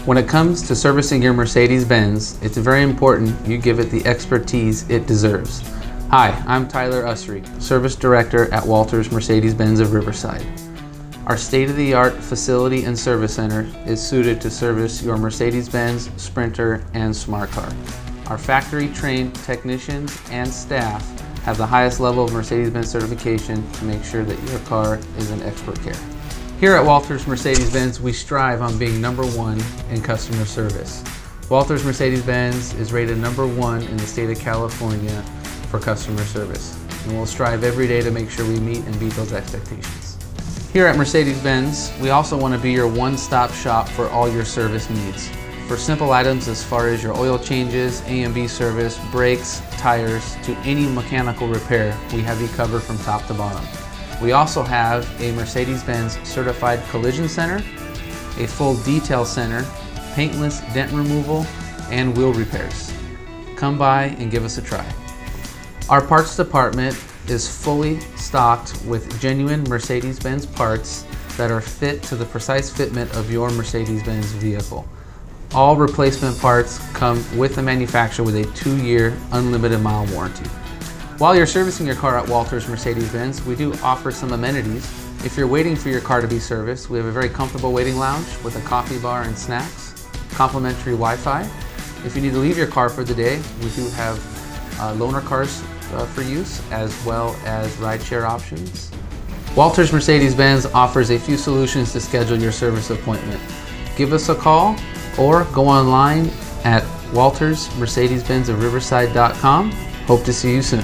When it comes to servicing your Mercedes-Benz, it's very important you give it the expertise it deserves. Hi, I'm Tyler Usry, Service Director at Walters Mercedes-Benz of Riverside. Our state-of-the-art facility and service center is suited to service your Mercedes-Benz, Sprinter, and Smart Car. Our factory-trained technicians and staff have the highest level of Mercedes-Benz certification to make sure that your car is in expert care. Here at Walters Mercedes-Benz, we strive on being #1 in customer service. Walters Mercedes-Benz is rated #1 in the state of California for customer service, and we'll strive every day to make sure we meet and beat those expectations. Here at Mercedes-Benz, we also want to be your one-stop shop for all your service needs. For simple items as far as your oil changes, A&B service, brakes, tires, to any mechanical repair, we have you covered from top to bottom. We also have a Mercedes-Benz certified collision center, a full detail center, paintless dent removal, and wheel repairs. Come by and give us a try. Our parts department is fully stocked with genuine Mercedes-Benz parts that are fit to the precise fitment of your Mercedes-Benz vehicle. All replacement parts come with the manufacturer with a 2-year unlimited mile warranty. While you're servicing your car at Walters Mercedes-Benz, we do offer some amenities. If you're waiting for your car to be serviced, we have a very comfortable waiting lounge with a coffee bar and snacks, complimentary Wi-Fi. If you need to leave your car for the day, we do have loaner cars for use, as well as rideshare options. Walters Mercedes-Benz offers a few solutions to schedule your service appointment. Give us a call or go online at waltersmercedes-benzofriverside.com. Hope to see you soon.